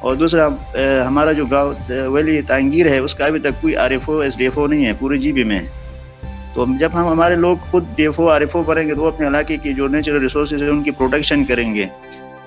اور دوسرا ہمارا جو گاؤں ویلی تانگیر ہے اس کا ابھی تک کوئی RFO SDFO نہیں ہے پورے GB میں. تو جب ہم ہمارے لوگ خود DFO RFO بنیں گے تو وہ اپنے علاقے کی جو نیچرل ریسورسز ہیں ان کی پروٹیکشن کریں گے,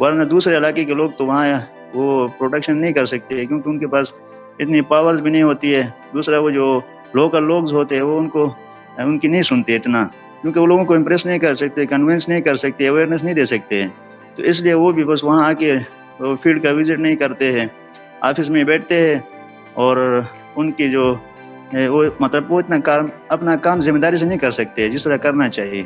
ورنہ دوسرے علاقے کے لوگ تو وہاں وہ پروٹیکشن نہیں کر سکتے کیونکہ ان کے پاس اتنی پاورز بھی نہیں ہوتی ہے. دوسرا وہ جو لوکل لوگز ہوتے ہیں وہ ان کی نہیں سنتے اتنا, کیونکہ وہ لوگوں کو امپریس نہیں کر سکتے, کنونس نہیں کر سکتے, اویئرنیس نہیں دے سکتے. تو اس لیے وہ بھی بس وہاں آ کے فیلڈ کا وزٹ نہیں کرتے ہیں, آفس میں بیٹھتے ہیں اور ان کی جو وہ مطلب وہ اتنا اپنا کام ذمہ داری سے نہیں کر سکتے جس طرح کرنا چاہیے.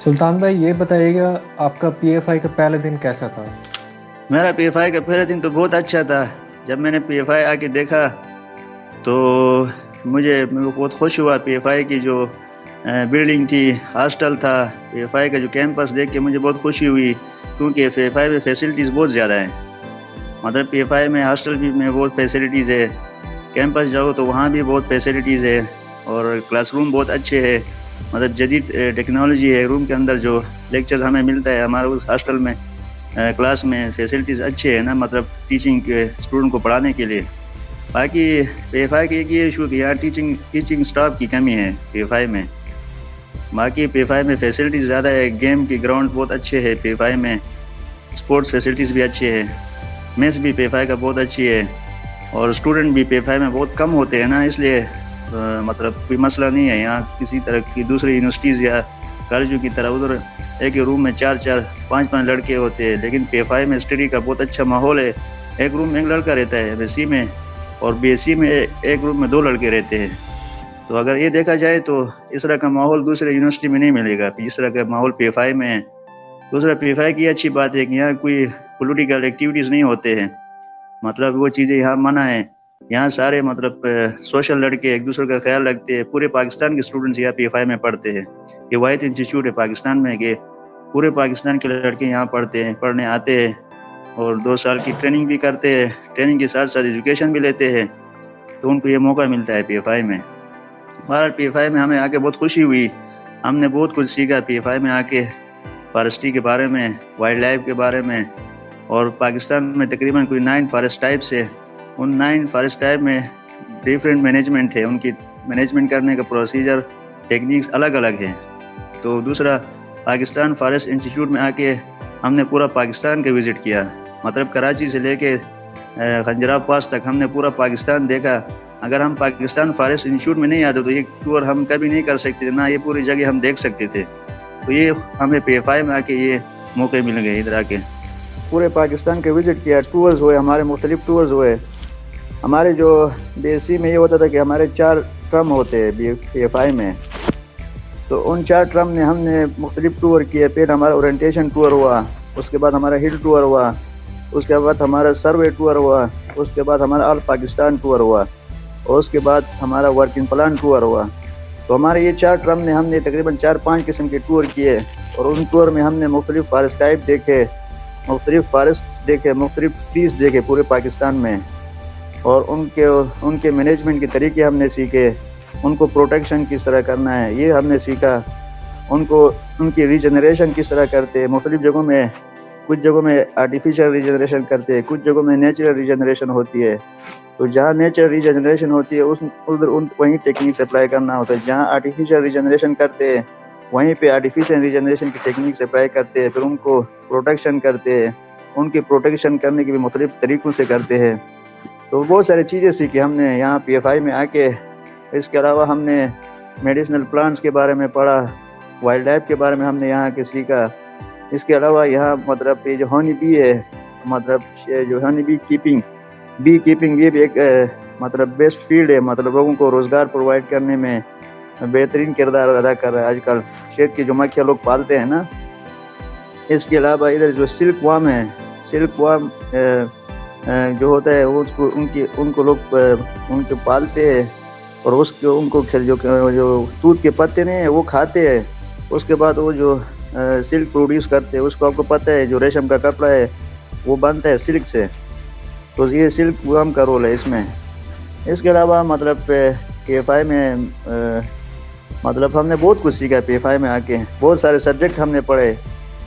سلطان بھائی یہ بتائیے گا آپ کا PFI کا پہلا دن کیسا تھا؟ میرا PFI کا پہلا دن تو بہت اچھا تھا. جب میں نے PFI آ کے دیکھا تو مجھے بہت خوش ہوا. PFI کی جو بلڈنگ تھی, ہاسٹل تھا, PFI کا جو کیمپس دیکھ کے مجھے بہت خوشی ہوئی کیونکہ PFI میں فیسلٹیز بہت زیادہ ہیں. مطلب PFI میں ہاسٹل بھی میں بہت فیسلٹیز ہے, کیمپس جاؤ تو وہاں بھی بہت فیسلٹیز ہے, اور کلاس روم بہت اچھے ہے. مطلب جدید ٹیکنالوجی ہے روم کے اندر, جو لیکچر ہمیں ملتا ہے ہمارے اس ہاسٹل میں کلاس میں فیسلٹیز اچھے ہیں نا, مطلب ٹیچنگ کے اسٹوڈنٹ کو پڑھانے کے لیے. باقی PFI کا یہ ایشو کہ یہاں ٹیچنگ اسٹاف کی کمی ہے PFI میں. باقی PFI میں فیسلٹیز زیادہ ہے, گیم کے گراؤنڈ بہت اچھے ہے PFI میں, اسپورٹس فیسلٹیز بھی اچھے ہیں, میس بھی PFI کا بہت اچھی ہے, اور اسٹوڈنٹ بھی PFI میں بہت کم ہوتے ہیں نا, اس لیے مطلب کوئی مسئلہ نہیں ہے. یہاں کسی طرح کی دوسری یونیورسٹیز یا کالجوں کی طرح ادھر ایک روم میں 4-4 5-5 لڑکے ہوتے ہیں, لیکن PFI میں اسٹڈی کا بہت اچھا ماحول ہے. ایک روم میں ایک لڑکا رہتا ہے MSc میں, اور BSc میں ایک روم میں 2 لڑکے رہتے ہیں. تو اگر یہ دیکھا جائے تو اس طرح کا ماحول دوسرے یونیورسٹی میں نہیں ملے گا جس طرح کا ماحول PFI میں ہے. دوسرا PFI کی اچھی بات ہے کہ یہاں کوئی پولیٹیکل ایکٹیویٹیز نہیں ہوتے ہیں, مطلب وہ چیزیں یہاں منع ہیں. یہاں سارے مطلب سوشل لڑکے ایک دوسرے کا خیال رکھتے ہیں. پورے پاکستان کے اسٹوڈنٹس یہاں PFI میں پڑھتے ہیں. یہ واحد انسٹیٹیوٹ ہے پاکستان میں کہ پورے پاکستان کے لڑکے یہاں پڑھنے آتے ہیں, اور 2 سال کی ٹریننگ بھی کرتے ہیں. ٹریننگ کے ساتھ ساتھ ایجوکیشن بھی لیتے ہیں, تو ان کو یہ موقع ملتا ہے PFI میں. بہرحال PFI میں ہمیں آ کے بہت خوشی ہوئی, ہم نے بہت کچھ سیکھا PFI میں آ کے, فارسٹری کے بارے میں, وائلڈ لائف کے بارے میں. اور پاکستان میں تقریباً کوئی 9 فارسٹ ٹائپس ہے, ان 9 فارسٹ ٹائپ میں ڈیفرنٹ مینجمنٹ ہے, ان کی مینجمنٹ کرنے کا پروسیجر ٹیکنیکس الگ الگ ہیں. تو دوسرا پاکستان فارسٹ انسٹیٹیوٹ میں آ کے ہم نے پورا پاکستان کا وزٹ کیا, مطلب کراچی سے لے کے خنجراب پاس تک ہم نے پورا پاکستان دیکھا. اگر ہم پاکستان فارسٹ انسٹیٹیوٹ میں نہیں آتے تو یہ ٹور ہم کبھی نہیں کر سکتے نہ یہ پوری جگہ ہم دیکھ سکتے تھے. تو یہ ہمیں PFI میں آ کے یہ موقع مل گئے ادھر آ کے. پورے پاکستان کے وزٹ کیا, ٹورز ہوئے ہمارے, مختلف ٹورز ہوئے. ہمارے جو BSc میں یہ ہوتا تھا کہ ہمارے 4 ٹرم ہوتے ہیں PFI میں, تو ان 4 ٹرم میں ہم نے مختلف ٹور کیے. پھر ہمارا اورینٹیشن ٹور ہوا, اس کے بعد ہمارا ہل ٹور ہوا, اس کے بعد ہمارا سروے ٹور ہوا, اس کے بعد ہمارا آل پاکستان ٹور ہوا, اور اس کے بعد ہمارا ورکنگ پلان ٹور ہوا. تو ہمارے یہ 4 ٹرم میں ہم نے تقریباً 4-5 قسم کے ٹور کیے, اور ان ٹور میں ہم نے مختلف فارسٹ ٹائپ دیکھے, مختلف ٹریز دیکھے پورے پاکستان میں, اور ان کے مینجمنٹ کے طریقے ہم نے سیکھے. ان کو پروٹیکشن کس طرح کرنا ہے یہ ہم نے سیکھا. ان کی ریجنریشن کس طرح کرتے ہیں. مختلف جگہوں میں, کچھ جگہوں میں آرٹیفیشیل ریجنریشن کرتے ہیں, کچھ جگہوں میں نیچرل ریجنریشن ہوتی ہے. تو جہاں نیچرل ریجنریشن ہوتی ہے ادھر وہیں ٹیکنیکس اپلائی کرنا ہوتا ہے. جہاں آرٹیفیشیل ریجنریشن کرتے ہیں وہیں پہ آرٹیفیشیل ریجنریشن کی ٹیکنیکس اپلائی کرتے ہیں. پھر ان کو پروٹیکشن کرتے ہیں, ان کی پروٹیکشن کرنے کے بھی مختلف طریقوں سے کرتے ہیں. تو بہت ساری چیزیں سیکھی ہم نے یہاں PFI میں آ کے. اس کے علاوہ ہم نے میڈیسنل پلانٹس کے بارے میں پڑھا, وائلڈ لائف کے بارے میں ہم نے یہاں کے سیکھا. اس کے علاوہ یہاں مطلب یہ جو ہانی بی ہے, مطلب جو ہانی بی کیپنگ یہ بھی ایک مطلب بیسٹ فیلڈ ہے, مطلب لوگوں کو روزگار پرووائڈ کرنے میں بہترین کردار ادا کر رہا ہے. آج کل شہد کی جو مکھیاں لوگ پالتے ہیں نا. اس کے علاوہ ادھر جو سلک وارم ہے, سلک وارم جو ہوتا ہے وہ ان کو لوگ ان کو پالتے ہیں, اور ان کو جو دودھ کے پتے نہیں ہیں وہ کھاتے ہیں. اس کے بعد وہ جو سلک پروڈیوس کرتے ہیں, اس کو آپ کو پتہ ہے جو ریشم کا کپڑا ہے وہ بنتا ہے سلک سے. تو یہ سلک وارم کا رول ہے اس میں. اس کے علاوہ مطلب PFI میں مطلب ہم نے بہت کچھ سیکھا PFI میں آ کے. بہت سارے سبجیکٹ ہم نے پڑھے.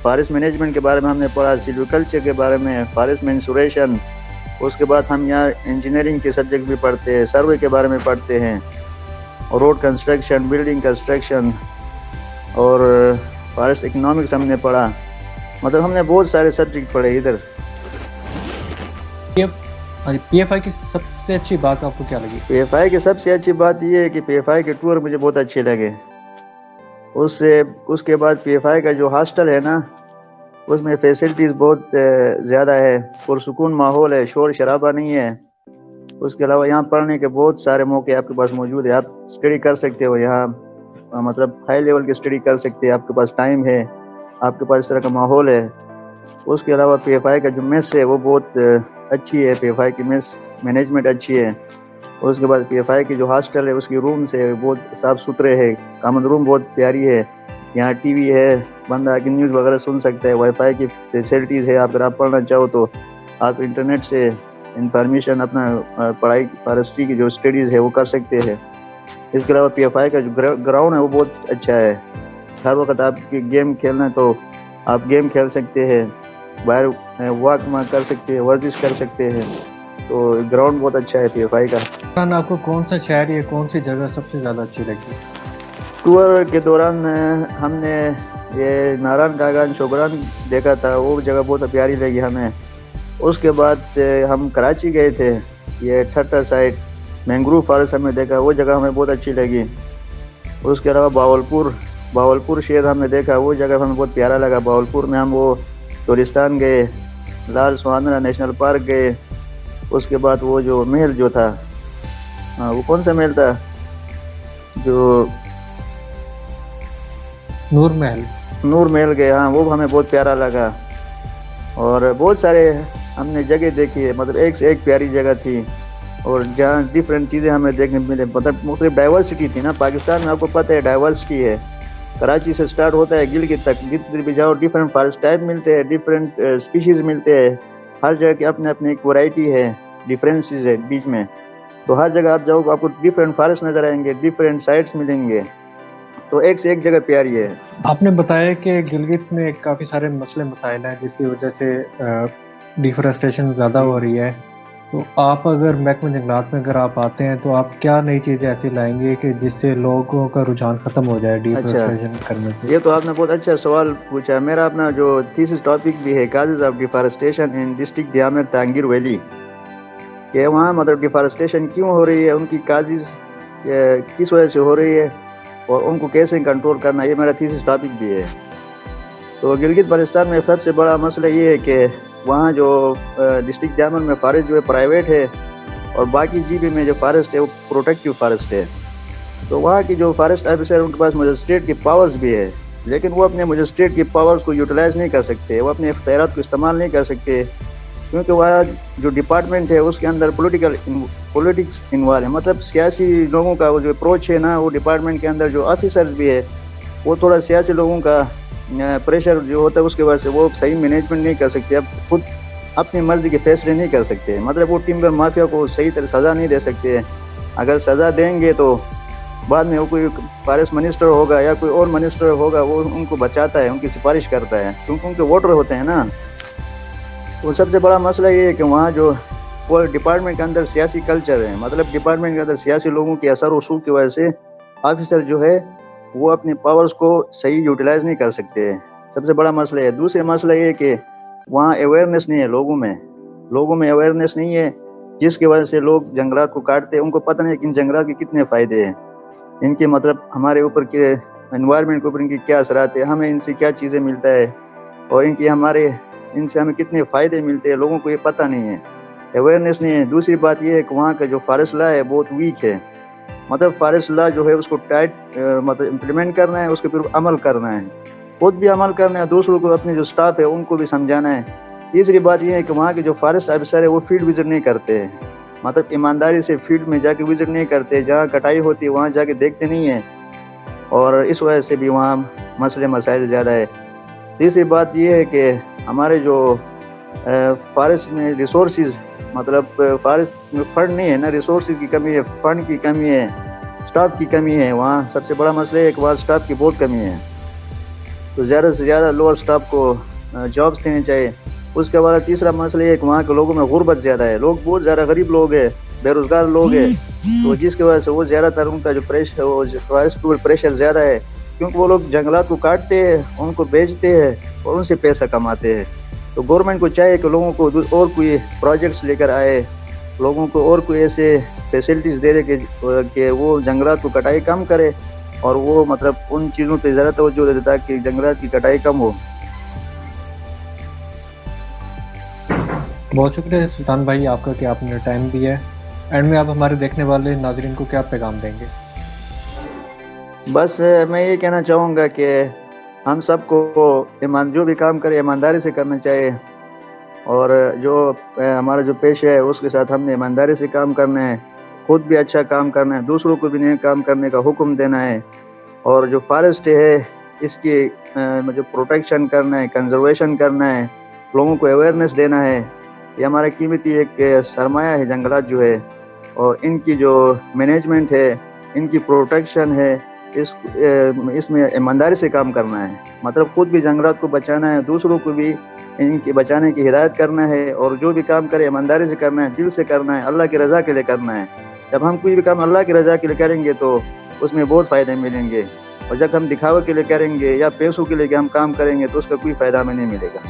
فارسٹ مینجمنٹ کے بارے میں ہم نے پڑھا, سلویکلچر کے بارے میں, فارسٹ مینسوریشن, اس کے بعد ہم یہاں انجینئرنگ کے سبجیکٹ بھی پڑھتے ہیں، سروے کے بارے میں پڑھتے ہیں، اور روڈ کنسٹرکشن، بلڈنگ کنسٹرکشن، اور فارسٹ اکنامکس ہم نے پڑھا. مطلب ہم نے بہت سارے سبجیکٹ پڑھے ادھر. پی ایف آئی کی سب سے اچھی بات آپ کو کیا لگی؟ پی ایف آئی کی سب سے اچھی بات یہ ہے کہ پی ایف آئی کے ٹور مجھے بہت اچھے لگے. اس کے بعد پی ایف آئی کا جو ہاسٹل ہے نا، اس میں فیسلٹیز بہت زیادہ ہے، پرسکون ماحول ہے، شور شرابہ نہیں ہے. اس کے علاوہ یہاں پڑھنے کے بہت سارے موقع آپ کے پاس موجود ہے. آپ اسٹڈی کر سکتے ہو یہاں، مطلب ہائی لیول کی اسٹڈی کر سکتے ہیں. آپ کے پاس ٹائم ہے، آپ کے پاس اس طرح کا ماحول ہے. اس کے علاوہ پی ایف آئی کا جو میس ہے وہ بہت اچھی ہے. پی ایف آئی کی میس مینجمنٹ اچھی ہے. اس کے بعد پی ایف آئی کی جو ہاسٹل ہے اس کی رومس ہے بہت صاف ستھرے ہے. کامن روم بہت پیاری ہے. یہاں ٹی وی ہے، بندہ کی نیوز وغیرہ سن سکتا ہے. وائی فائی کی فیسلٹیز ہے. اگر آپ پڑھنا چاہو تو آپ انٹرنیٹ سے انفارمیشن اپنا پڑھائی فارسٹری کی جو اسٹڈیز ہے وہ کر سکتے ہیں. اس کے علاوہ پی ایف آئی کا جو گراؤنڈ ہے وہ بہت اچھا ہے. ہر وقت آپ کی گیم کھیلنا ہے تو آپ گیم کھیل سکتے ہیں، باہر واک کر سکتے ہیں، ورزش کر سکتے ہیں. تو گراؤنڈ بہت اچھا ہے پی ایف آئی کا. آپ کو کون سا شہر یا کون سی جگہ سب سے زیادہ اچھی لگی؟ ٹور کے دوران ہم نے یہ ناران کاغان شوگران دیکھا تھا، وہ جگہ بہت پیاری لگی ہمیں. اس کے بعد ہم کراچی گئے تھے، یہ ٹھٹا سائڈ مینگروو فارسٹ ہم نے دیکھا، وہ جگہ ہمیں بہت اچھی لگی. اس کے علاوہ باولپور شہر ہم نے دیکھا، وہ جگہ ہمیں بہت پیارا لگا. باولپور میں ہم وہ ٹورستان گئے، لال سوہندرا نیشنل پارک گئے. اس کے بعد وہ جو محل جو تھا، وہ کون سا محل تھا، جو نور محل گئے. ہاں وہ ہمیں بہت پیارا لگا. اور بہت سارے ہم نے جگہ دیکھی ہے، مطلب ایک سے ایک پیاری جگہ تھی. اور جہاں ڈفرینٹ چیزیں ہمیں دیکھنے ملے، مطلب مختلف ڈائیورسٹی تھی نا. پاکستان میں آپ کو پتہ ہے ڈائیورسٹی ہے. کراچی سے سٹارٹ ہوتا ہے گلگت تک، جدھر بھی جاؤ ڈفرینٹ فارسٹ ٹائپ ملتے ہیں، ڈفرینٹ اسپیشیز ملتے ہیں. ہر جگہ کی اپنے اپنے ایک ورائٹی ہے، ڈفرینسز ہے بیچ میں. تو ہر جگہ آپ جاؤ آپ کو ڈفرینٹ فارسٹ نظر آئیں گے، ڈفرینٹ سائٹس ملیں گے. تو ایک سے ایک جگہ پیاری ہے. آپ نے بتایا کہ گلگت میں کافی سارے مسئلے مسائل ہیں جس کی وجہ سے ڈیفارسٹیشن زیادہ ہو رہی ہے. تو آپ اگر محکمہ جنگلات میں اگر آپ آتے ہیں تو آپ کیا نئی چیزیں ایسی لائیں گے کہ جس سے لوگوں کا رجحان ختم ہو جائے ڈیفارسٹیشن کرنے سے؟ یہ تو آپ نے بہت اچھا سوال پوچھا. میرا اپنا جو تھیسس ٹاپک بھی ہے causes of deforestation in district Diamer Tangir valley, کہ وہاں مطلب ڈیفارسٹیشن کیوں ہو رہی ہے، ان کی کازز کس وجہ سے ہو رہی ہے، اور ان کو کیسے کنٹرول کرنا، یہ میرا تھیسس ٹاپک بھی ہے. تو گلگت بلتستان میں سب سے بڑا مسئلہ یہ ہے کہ وہاں جو ڈسٹرکٹ دیامر میں فارسٹ جو ہے پرائیویٹ ہے، اور باقی جی بی میں جو فارسٹ ہے وہ پروٹیکٹیو فارسٹ ہے. تو وہاں کی جو فارسٹ آفیسر ان کے پاس مجسٹریٹ کی پاورز بھی ہے، لیکن وہ اپنے مجسٹریٹ کی پاورز کو یوٹیلائز نہیں کر سکتے، وہ اپنے اختیارات کو استعمال نہیں کر سکتے، کیونکہ وہاں جو ڈپارٹمنٹ ہے اس کے اندر پولیٹکس انوالو ہے. مطلب سیاسی لوگوں کا وہ جو اپروچ ہے نا، وہ ڈپارٹمنٹ کے اندر جو آفیسرز بھی ہے وہ تھوڑا سیاسی لوگوں کا پریشر جو ہوتا ہے اس کی وجہ سے وہ صحیح مینجمنٹ نہیں کر سکتے. اب خود اپنی مرضی کے فیصلے نہیں کر سکتے. مطلب وہ ٹمبر مافیا کو صحیح طرح سزا نہیں دے سکتے. اگر سزا دیں گے تو بعد میں وہ کوئی فارسٹ منسٹر ہوگا یا کوئی اور منسٹر ہوگا، وہ ان کو بچاتا ہے، ان کی سفارش کرتا ہے، کیونکہ ان کے ووٹر ہوتے ہیں نا. تو سب سے بڑا مسئلہ یہ ہے کہ وہاں جو وہ ڈپارٹمنٹ کے اندر سیاسی کلچر ہے، مطلب ڈپارٹمنٹ کے اندر سیاسی لوگوں کے اثر و رسوخ کی وجہ سے آفیسر جو ہے وہ اپنی پاورز کو صحیح یوٹیلائز نہیں کر سکتے. سب سے بڑا مسئلہ ہے. دوسرا مسئلہ یہ کہ وہاں اویئرنیس نہیں ہے لوگوں میں اویئرنیس نہیں ہے، جس کی وجہ سے لوگ جنگلات کو کاٹتے ہیں. ان کو پتہ نہیں کہ ان جنگلات کے کتنے فائدے ہیں، ان کے مطلب ہمارے اوپر کے انوائرمنٹ کے اوپر ان کی کیا اثرات ہیں، ہمیں ان سے کیا چیزیں ملتا ہے، اور ان سے ہمیں کتنے فائدے ملتے ہیں. لوگوں کو یہ پتہ نہیں ہے، اویئرنیس نہیں ہے. دوسری بات یہ ہے کہ وہاں کا جو فارسٹ لا ہے بہت ویک ہے. مطلب فارسٹ لا جو ہے اس کو ٹائٹ مطلب امپلیمنٹ کرنا ہے، اس کے اوپر عمل کرنا ہے، خود بھی عمل کرنا ہے، دوسروں کو اپنے جو سٹاف ہے ان کو بھی سمجھانا ہے. تیسری بات یہ ہے کہ وہاں کے جو فارسٹ آفیسر ہے وہ فیلڈ وزٹ نہیں کرتے، مطلب ایمانداری سے فیلڈ میں جا کے وزٹ نہیں کرتے، جہاں کٹائی ہوتی ہے وہاں جا کے دیکھتے نہیں ہیں، اور اس وجہ سے بھی وہاں مسئلے مسائل زیادہ ہے. تیسری بات یہ ہے کہ ہمارے جو فارسٹ میں ریسورسز، مطلب فارسٹ میں فنڈ نہیں ہے نا، ریسورسز کی کمی ہے، فنڈ کی کمی ہے، سٹاف کی کمی ہے. وہاں سب سے بڑا مسئلہ ہے کہ وہاں سٹاف کی بہت کمی ہے. تو زیادہ سے زیادہ لوور سٹاف کو جابز دینے چاہیے. اس کے بعد تیسرا مسئلہ یہ ہے کہ وہاں کے لوگوں میں غربت زیادہ ہے، لوگ بہت زیادہ غریب لوگ ہیں، بے روزگار لوگ ہیں، تو جس کی وجہ سے وہ زیادہ تر ان کا جو پریشر وہ فارسٹ کے اوپر پریشر زیادہ ہے، کیونکہ وہ لوگ جنگلات کو کاٹتے ہیں، ان کو بیچتے ہیں اور ان سے پیسہ کماتے ہیں۔ تو گورنمنٹ کو چاہیے کہ لوگوں کو اور کوئی پروجیکٹس لے کر آئے، لوگوں کو اور کوئی ایسے فیسلٹیز دے دے کہ وہ جنگلات کو کٹائی کم کرے، اور وہ مطلب ان چیزوں پہ زیادہ توجہ دے تاکہ جنگلات کی کٹائی کم ہو۔ بہت شکریہ سلطان بھائی آپ کا کہ آپ نے ٹائم دیا ہے۔ اینڈ میں آپ ہمارے دیکھنے والے ناظرین کو کیا پیغام دیں گے؟ بس میں یہ کہنا چاہوں گا کہ ہم سب کو جو بھی کام کرے ایمانداری سے کرنا چاہیے، اور جو ہمارا جو پیشہ ہے اس کے ساتھ ہم نے ایمانداری سے کام کرنا ہے، خود بھی اچھا کام کرنا ہے، دوسروں کو بھی نئے کام کرنے کا حکم دینا ہے، اور جو فارسٹ ہے اس کی جو پروٹیکشن کرنا ہے، کنزرویشن کرنا ہے، لوگوں کو اویئرنیس دینا ہے۔ یہ ہمارا قیمتی ایک سرمایہ ہے جنگلات جو ہے، اور ان کی جو مینجمنٹ ہے، ان کی پروٹیکشن ہے، اس میں ایمانداری سے کام کرنا ہے، مطلب خود بھی جنگلات کو بچانا ہے، دوسروں کو بھی ان کی بچانے کی ہدایت کرنا ہے، اور جو بھی کام کرے ایمانداری سے کرنا ہے، دل سے کرنا ہے، اللہ کی رضا کے لیے کرنا ہے۔ جب ہم کوئی بھی کام اللہ کی رضا کے لیے کریں گے تو اس میں بہت فائدے ملیں گے، اور جب ہم دکھاوے کے لیے کریں گے یا پیسوں کے لیے ہم کام کریں گے تو اس کا کوئی فائدہ ہمیں نہیں ملے گا۔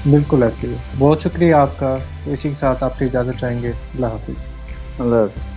بالکل ایسے ہی، بہت شکریہ آپ کا۔ اسی کے ساتھ آپ کی اجازت چاہیں گے۔ اللہ حافظ۔ اللہ حافظ۔